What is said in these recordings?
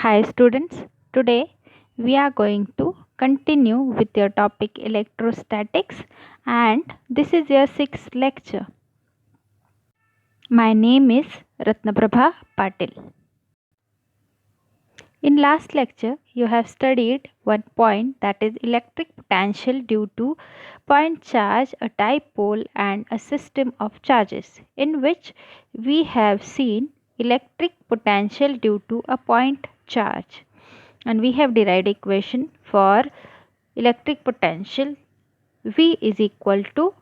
Hi students, today we are going to continue with your topic electrostatics and this is your sixth lecture. My name is Ratnaprabha Patil. In last lecture you have studied one point, that is electric potential due to point charge, a dipole and a system of charges, in which we have seen electric potential due to a point charge. And we have derived equation for electric potential V is equal to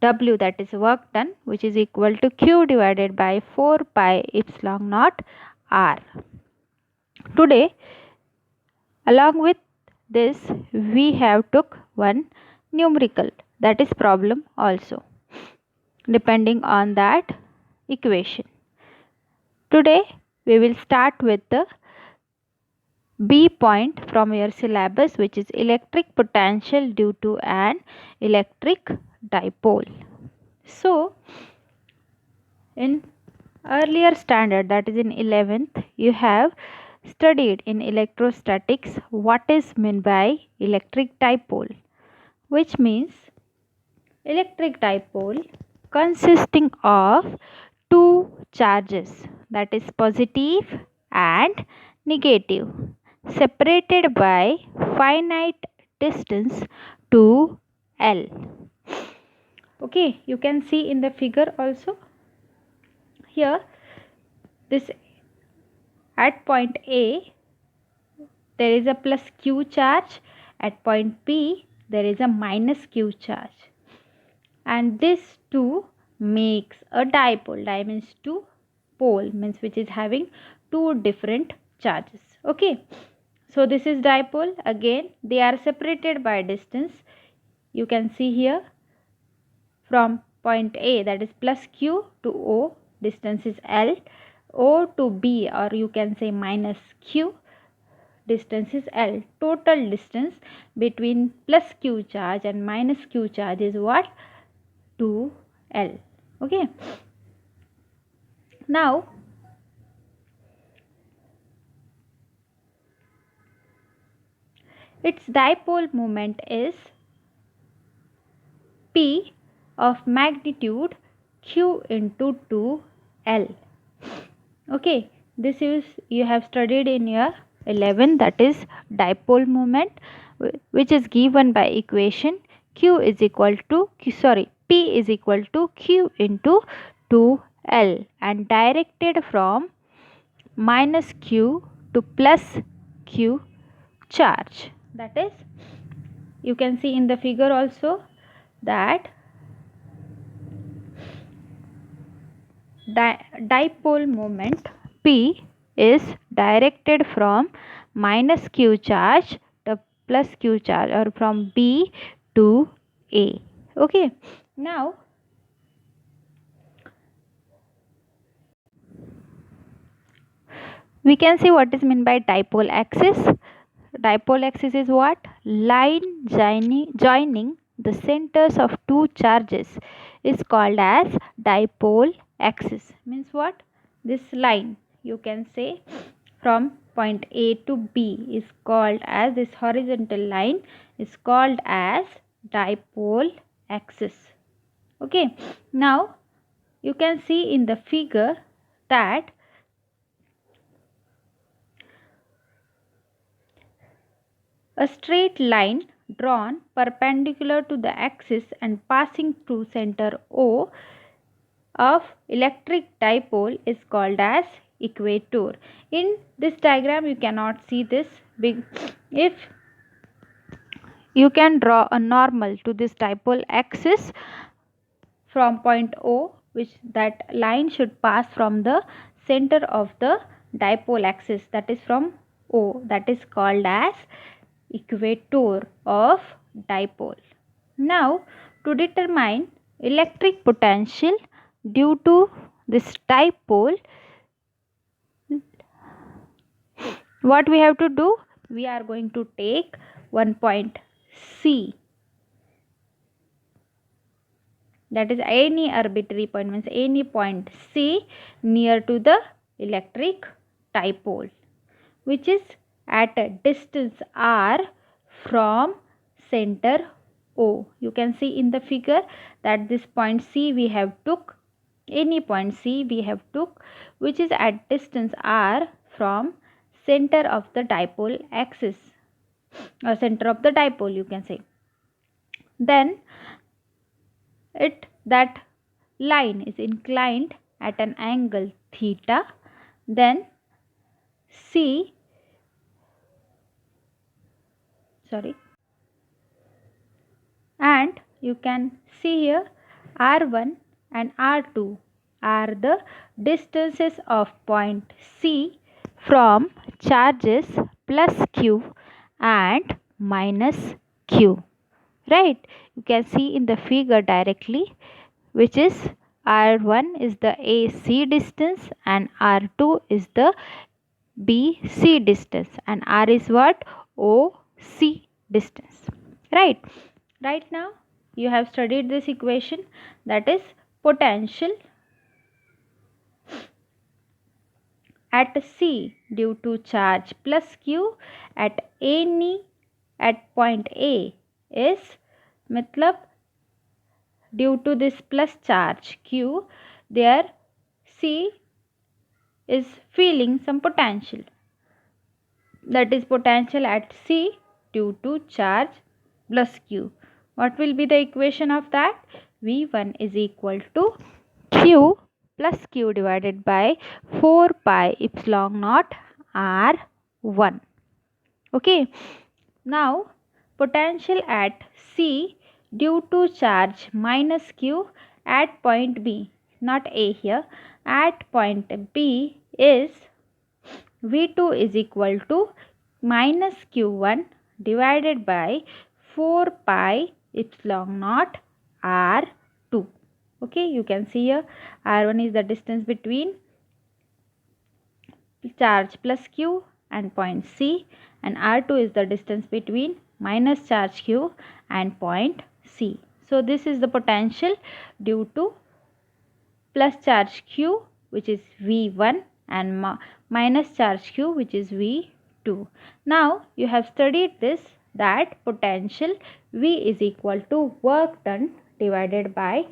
W, that is work done, which is equal to Q divided by 4 pi epsilon naught R. Today along with this we have took one numerical, that is problem also depending on that equation. Today we will start with the B point from your syllabus, which is electric potential due to an electric dipole. So, in earlier standard, that is in 11th, you have studied in electrostatics what is meant by electric dipole, which means electric dipole consisting of two charges, that is positive and negative, separated by finite distance to L. Okay, you can see in the figure also. Here this at point A there is a plus Q charge, at point B there is a minus Q charge, and this two makes a dipole. Di means two, pole means which is having two different charges. Okay, so this is dipole. Again they are separated by distance. You can see here from point A, that is plus Q, to O, distance is L. O to B, or you can say minus Q, distance is L. Total distance between plus Q charge and minus Q charge is what? 2L. Okay. Now its dipole moment is P of magnitude Q into 2L. Okay, this is you have studied in your 11, that is dipole moment, which is given by equation Q is equal to P is equal to Q into 2L and directed from minus Q to plus Q charge. That is, you can see in the figure also that dipole moment P is directed from minus Q charge to plus Q charge, or from B to A. Okay, now we can see what is meant by dipole axis. Dipole axis is what? Line joining the centers of two charges is called as dipole axis. Means what? This line, you can say from point A to B, is called as, this horizontal line is called as dipole axis. Okay, now you can see in the figure that a straight line drawn perpendicular to the axis and passing through center O of electric dipole is called as equator. In this diagram you cannot see this big. If you can draw a normal to this dipole axis from point O, which that line should pass from the center of the dipole axis, that is from O, that is called as equator of dipole. Now to determine electric potential due to this dipole, what we have to do? We are going to take one point C, that is any arbitrary point, means any point C near to the electric dipole. which is at a distance r from center O. You can see in the figure that this point C we have took, any point C we have took, which is at distance r from center of the dipole axis, or center of the dipole you can say. Then that line is inclined at an angle theta. Then and you can see here r1 and r2 are the distances of point C from charges plus q and minus q. Right? You can see in the figure directly, which is r1 is the AC distance and r2 is the BC distance, and r is what? OC distance. Right? Right now you have studied this equation, that is potential at C due to charge plus Q at point A is matlab due to this plus charge Q, there C is feeling some potential, that is potential at C due to charge plus Q. What will be the equation of that? V1 is equal to Q plus Q divided by 4 pi epsilon naught R1. Okay. Now potential at C due to charge minus Q at point B, not A here, at point B is V2 is equal to minus Q1 divided by 4 pi epsilon naught R2. Okay, you can see here R1 is the distance between charge plus Q and point C, and R2 is the distance between minus charge Q and point C. So this is the potential due to plus charge Q, which is V1, and minus charge Q, which is V2. Now you have studied this, that potential V is equal to work done divided by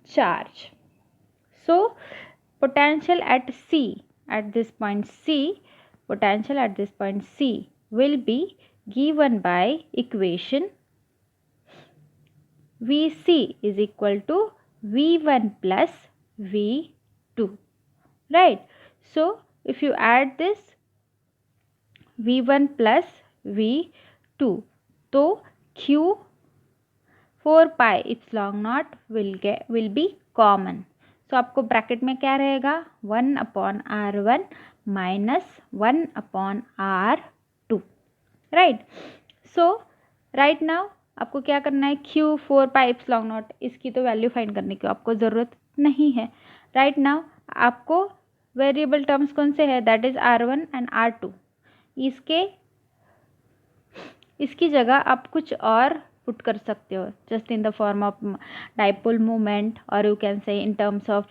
charge. So potential at C, at this point C, potential at this point C will be given by equation Vc is equal to V1 plus V2. Right? So if you add this V1 plus V2, so Q 4 pi epsilon naught will be common. So आपको bracket में क्या रहेगा? 1 upon R1 minus 1 upon R2. Right? So right now आपको क्या करना है? Q 4 pi epsilon naught, इसकी तो वैल्यू फाइंड करने की आपको ज़रूरत नहीं है. राइट नाउ आपको वेरिएबल टर्म्स कौन से है? That is R1 and R2. इसकी जगह आप कुछ और पुट कर सकते हो, just in the form of dipole moment, और you can say in terms of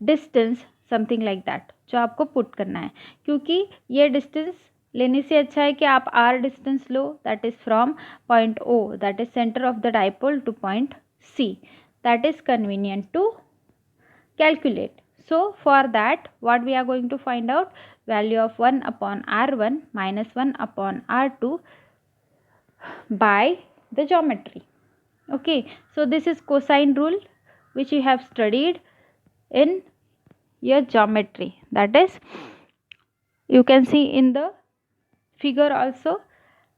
distance, something like that, जो आपको पुट करना है. क्योंकि ये डिस्टेंस लेने से अच्छा है कि आप r डिस्टेंस लो, that is from point O, that is centre of the dipole, to point C. That is convenient to calculate. So for that, what we are going to find out? Value of 1 upon R1 minus 1 upon R2 by the geometry. Okay, so this is cosine rule which you have studied in your geometry. That is, you can see in the figure also,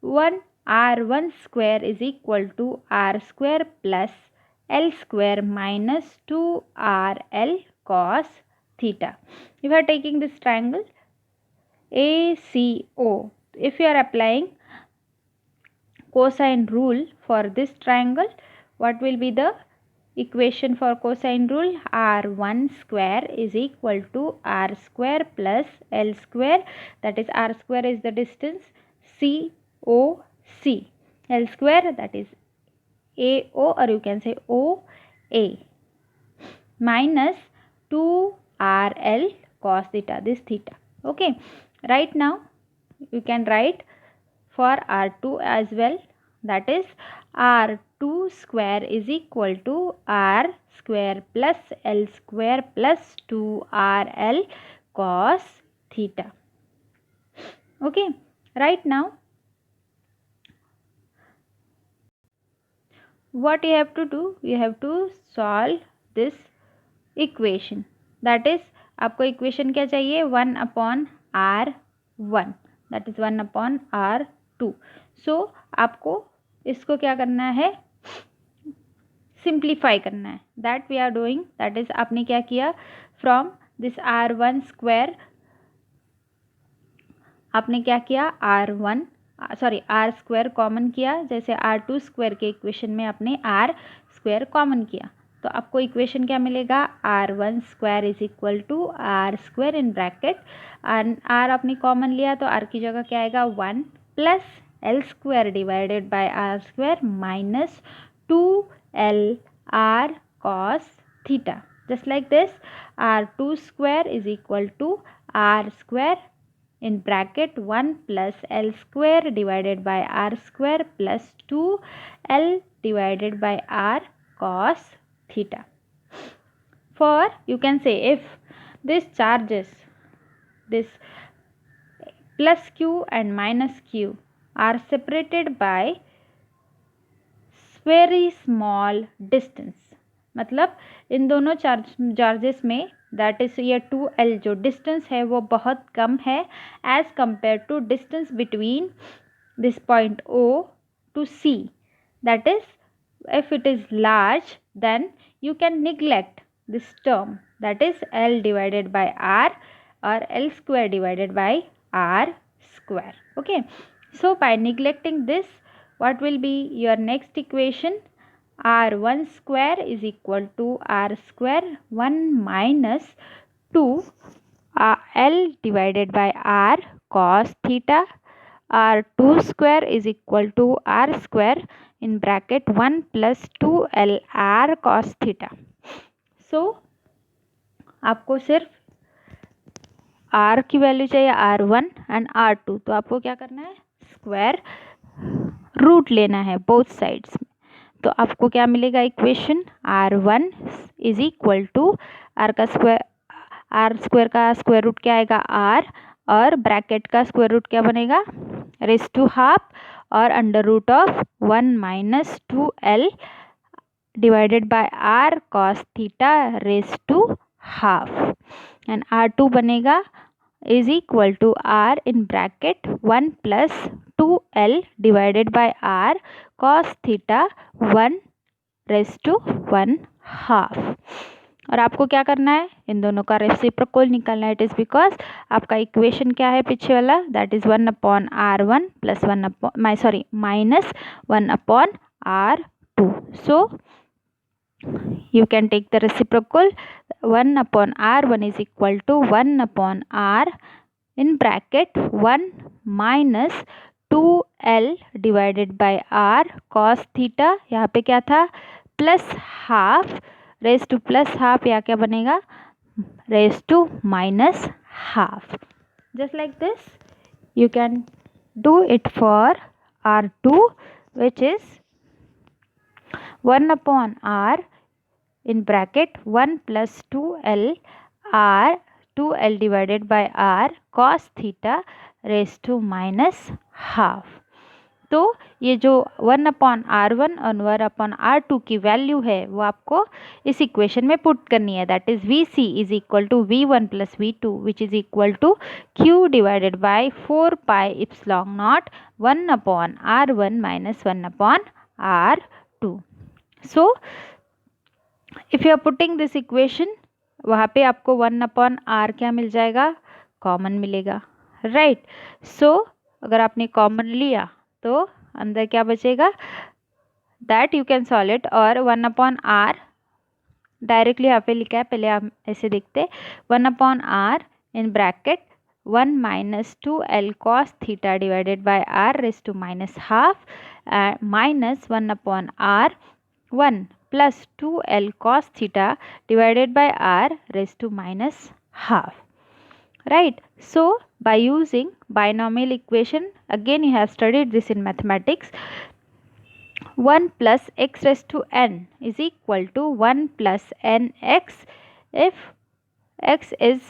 1 R1 square is equal to R square plus L square minus 2RL cos theta. If you are taking this triangle ACO, if you are applying cosine rule for this triangle, what will be the equation for cosine rule? R1 square is equal to R square plus L square, that is R square is the distance COC, L square that is AO, or you can say OA, minus 2RL cos theta, this theta. Okay, Right now you can write for R2 as well, that is R2 square is equal to R square plus L square plus 2RL cos theta. Okay, right now what you have to do, you have to solve this equation, that is आपको equation क्या चाहिए, 1/R1, that is 1/R2. सो आपको इसको क्या करना है, simplify करना है, that we are doing. That is आपने क्या किया, फ्रॉम दिस R1 स्क्वायर आपने क्या किया, R स्क्वायर कॉमन किया, जैसे R2 स्क्वायर के इक्वेशन में आपने R स्क्वायर कॉमन किया. तो आपको इक्वेशन क्या मिलेगा, R1 square is equal to R square in bracket, R आपने कॉमन लिया तो R की जगह क्या आएगा, 1 plus L square divided by R square minus 2L R cos theta. Just like this, R2 square is equal to R square in bracket 1 plus L square divided by R square plus 2L divided by R cos theta. For you can say, if these charges, this plus Q and minus Q are separated by very small distance, मतलब इन दोनों charges में that is ये 2L जो distance है वो बहुत कम है as compare to distance between this point O to C. That is if it is large then you can neglect this term, that is L divided by R or L square divided by R square. Okay, so by neglecting this, what will be your next equation, R1 square is equal to R square 1 minus 2 L divided by R cos theta. R2 square is equal to R square in bracket 1 plus 2L R cos theta. So आपको सिर्फ R की value चाहिए, R1 and R2, तो आपको क्या करना है, square root लेना है बोथ साइड्स में. तो आपको क्या मिलेगा equation, R1 is equal to R square का स्क्वायर रूट क्या आएगा, R, और ब्रैकेट का स्क्वायर रूट क्या बनेगा, रेस टू हाफ, और under root of 1 minus 2L divided by R cos theta raise to half, and R2 बनेगा is equal to R in bracket 1 plus 2L divided by R cos theta 1 raised to 1 half. और आपको क्या करना है, इन दोनों का reciprocal निकालना है. इट इज़ बिकॉज आपका इक्वेशन क्या है पीछे वाला, that is 1/R1 plus minus 1/R2. So you can take the reciprocal, 1/R1 is equal to 1/R in bracket 1 minus 2L divided by R cos theta, यहाँ पे क्या था, plus half, raise to plus half, या क्या बनेगा, raise to minus half. Just like this you can do it for R2, which is 1/R in bracket 1 plus 2L R 2L divided by R cos theta raised to minus half. तो ये जो 1/R1 और 1/R2 की value है वो आपको इस equation में पुट करनी है, that is VC is equal to V1 plus V2 which is equal to Q divided by 4 pi epsilon naught 1/R1 minus 1/R2. So if you are putting this equation, वहाँ पे आपको 1/R क्या मिल जाएगा, common मिलेगा, right. सो अगर आपने common लिया तो अंदर क्या बचेगा, that you can solve it. और 1/R डायरेक्टली यहाँ पे लिखा है, पहले आप ऐसे देखते, 1/R in bracket 1 minus 2L cos theta divided by R raise to minus half, minus 1/R1 plus 2L cos theta divided by R raised to minus half, right. So by using binomial equation. Again, you have studied this in mathematics. 1 plus x raised to n is equal to 1 plus nx if x is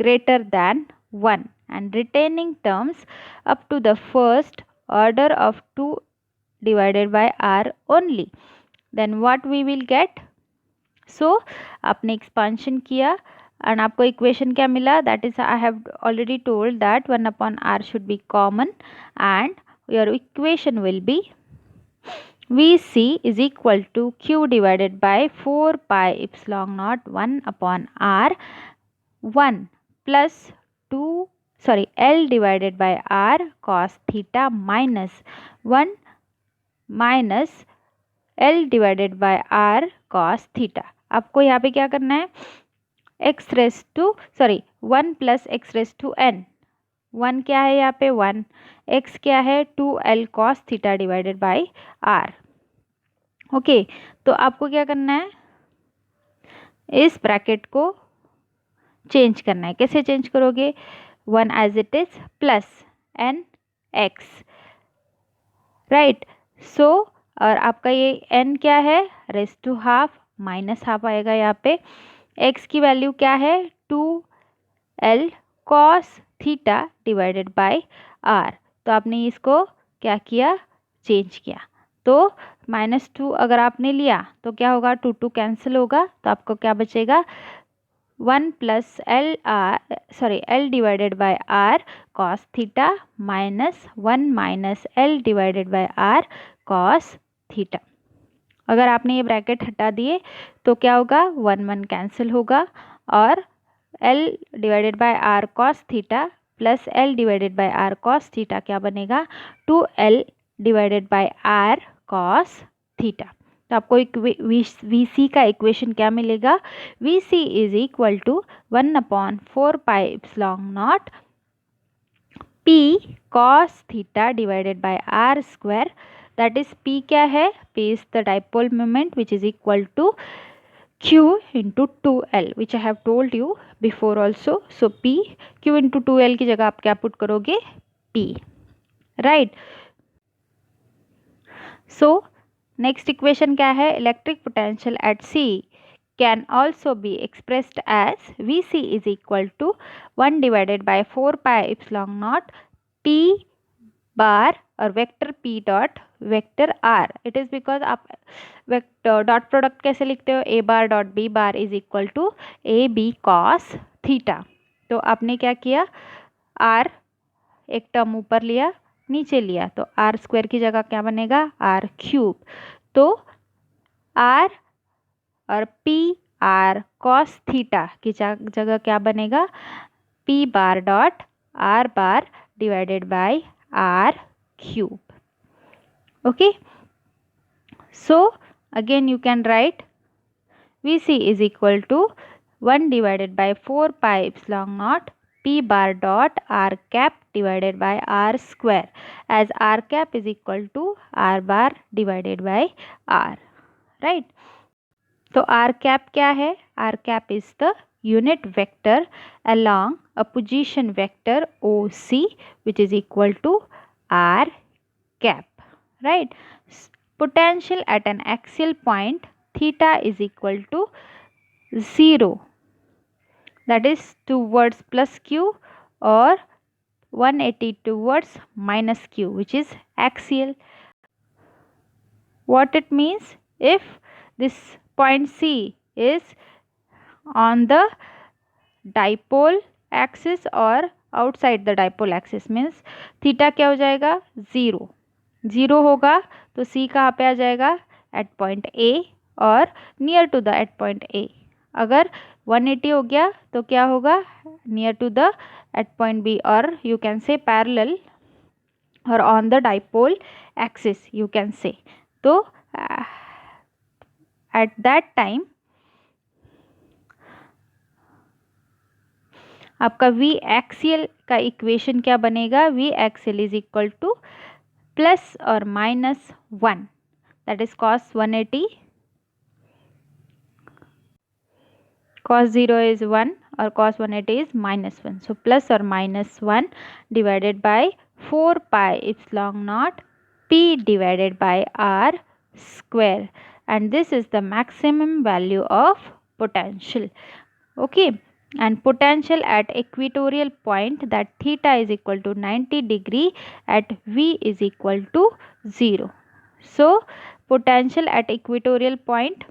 greater than 1 and retaining terms up to the first order of 2 divided by r only. Then what we will get? So आपने expansion किया and आपको equation क्या मिला? That is, I have already told that 1 upon r should be common and your equation will be Vc is equal to q divided by 4 pi epsilon naught 1 upon r 1 plus 2 L divided by r cos theta minus 1 minus L divided by r cos theta. आपको यहाँ पे क्या करना है? x raise to 1 plus x raise to n. 1 क्या है यहाँ पे? 1. x क्या है? 2L cos theta divided by r. Okay, तो आपको क्या करना है? इस ब्रैकेट को चेंज करना है. कैसे चेंज करोगे? 1 as it is plus n x, right. So और आपका ये n क्या है? Raise to half minus half आएगा यहाँ पे. x की वैल्यू क्या है? 2L cos theta divided by r. तो आपने इसको क्या किया? चेंज किया. तो -2 अगर आपने लिया तो क्या होगा? 2 कैंसिल होगा, तो आपको क्या बचेगा? 1 plus L divided by r cos theta minus 1 minus L divided by r cos theta. अगर आपने ये ब्रैकेट हटा दिए तो क्या होगा? 1 1 कैंसिल होगा और L divided by r cos theta plus L divided by r cos theta क्या बनेगा? 2L divided by r cos theta. तो आपको VC का इक्वेशन क्या मिलेगा? VC is equal to 1 upon 4 pi epsilon naught P cos theta divided by r square. That is P क्या है? P is the dipole moment which is equal to Q into 2L which I have told you before also. So P Q into 2L की जगह आप क्या put करोगे? P, right. So next equation क्या है? Electric potential at C can also be expressed as Vc is equal to 1 divided by 4 pi epsilon naught P bar और vector P dot vector R. It is because आप vector dot product कैसे लिखते हो? A bar dot B bar is equal to AB cos theta. तो आपने क्या किया? R एक टर्म ऊपर लिया, नीचे लिया, तो R स्क्वायर की जगह क्या बनेगा? R cube. तो R और P R cos थीटा की जगह क्या बनेगा? P bar dot R bar divided by R cube. Okay, so again you can write Vc is equal to 1 divided by 4 pi epsilon naught P bar dot R cap divided by R square, as R cap is equal to R bar divided by R, right. तो R cap क्या है? R cap is the unit vector along a position vector OC which is equal to R cap, right. Potential at an axial point theta is equal to 0, that is towards plus q or 180 towards minus q, which is axial. What it means? If this point C is on the dipole axis or outside the dipole axis, means theta क्या हो जाएगा? 0. 0 होगा तो C कहाँ पे आ जाएगा? At point A और near to the at point A. अगर 180 हो गया तो क्या होगा? Near to the at point B, और यू कैन से पैरेलल और on the dipole axis you can say. तो एट दैट टाइम आपका V एक्सियल का इक्वेशन क्या बनेगा? V axial is equal to plus और minus 1, that is cos 180, cos 0 is 1 or cos 180 is -1. So plus or minus 1 divided by 4 pi epsilon naught P divided by R square, and this is the maximum value of potential. Okay, and potential at equatorial point, that theta is equal to 90 degree at V is equal to 0. So potential at equatorial point,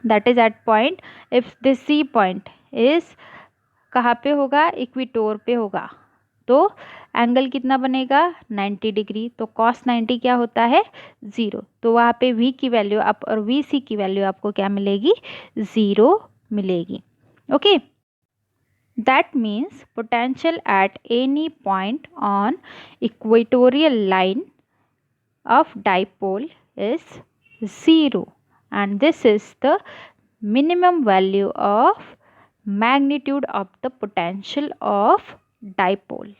that is at point, if this C point is कहाँ पे होगा, इक्वेटोर पे होगा, तो angle कितना बनेगा 90 degree, तो cos 90 क्या होता है 0, तो वहाँ पे V की वैल्यू आप और VC की वैल्यू आपको क्या मिलेगी 0 मिलेगी. Okay, that means potential at any point on equatorial line of dipole is 0, and this is the minimum value of magnitude of the potential of dipole,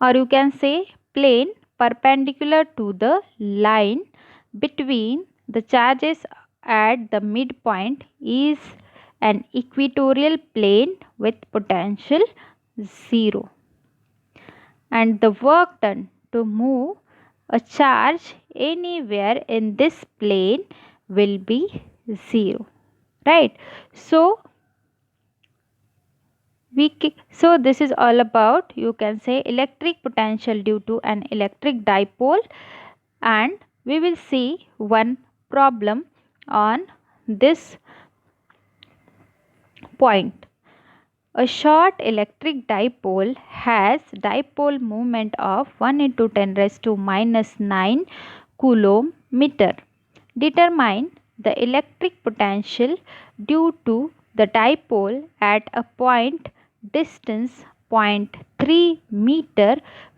or you can say plane perpendicular to the line between the charges at the midpoint is an equatorial plane with potential 0, and the work done to move a charge anywhere in this plane will be 0, right? So so this is all about, you can say, electric potential due to an electric dipole, and we will see one problem on this point. A short electric dipole has dipole moment of 1 into 10 raised to minus 9 coulomb meter. Determine the electric potential due to the dipole at a point distance 0.3 meter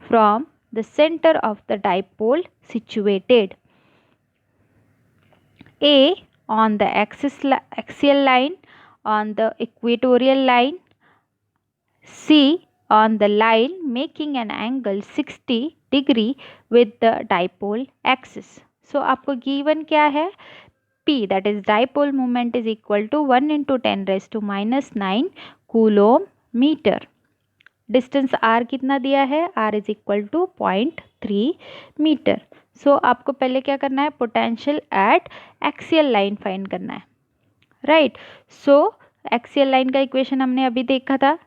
from the center of the dipole situated A on the axial line, on the equatorial line, C on the line making an angle 60 degree with the dipole axis. So आपको given क्या है, P, that is dipole moment, is equal to 1 into 10 raised to minus 9 coulomb meter. Distance r कितना दिया है, r is equal to 0.3 metre. So आपको पहले क्या करना है, potential at axial line find करना है, राइट. सो एक्सियल लाइन का इक्वेशन हमने अभी देखा था,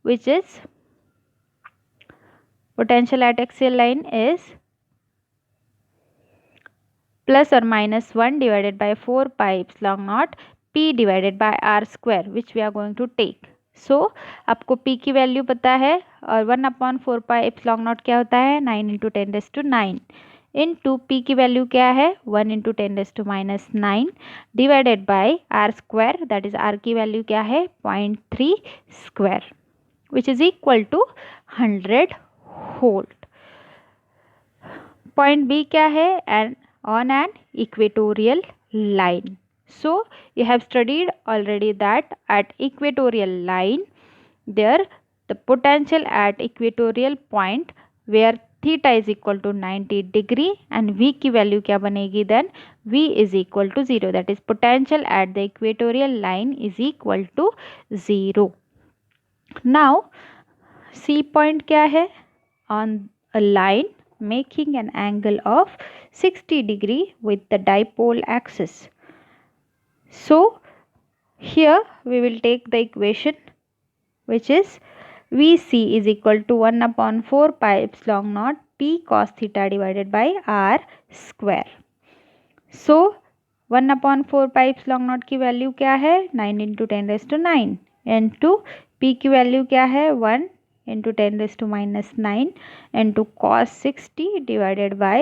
which is potential at axial line is plus or minus 1 divided by 4 pi epsilon naught P divided by R square, which we are going to take. So आपको P की value पता है, और 1/4 pi epsilon naught क्या होता है, 9 into 10 raised to 9 into P की value क्या है, 1 into 10 raised to minus 9 divided by R square, that is R की वैल्यू क्या है 0.3 square, which is equal to 100 volt. Point B क्या है, and on an equatorial line. So you have studied already that at equatorial line there the potential at equatorial point where theta is equal to 90 degree and V की value क्या बनेगी, then V is equal to 0, that is potential at the equatorial line is equal to 0. Now C point क्या है, on a line making an angle of 60 degree with the dipole axis. So here we will take the equation, which is VC is equal to 1/4 pi epsilon naught P cos theta divided by R square. So 1/4 pi epsilon naught की value क्या है, 9 into 10 raised to 9 into P की value क्या है, 1 into 10 raised to minus 9 into cos 60 divided by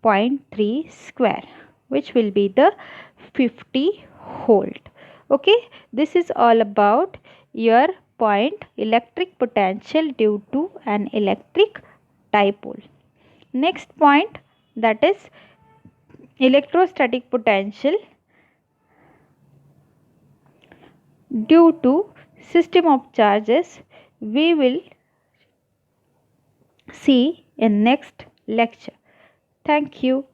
0.3 square, which will be the 50 volt. Okay, this is all about your point electric potential due to an electric dipole. Next point, that is electrostatic potential due to system of charges. We will see in next lecture. Thank you.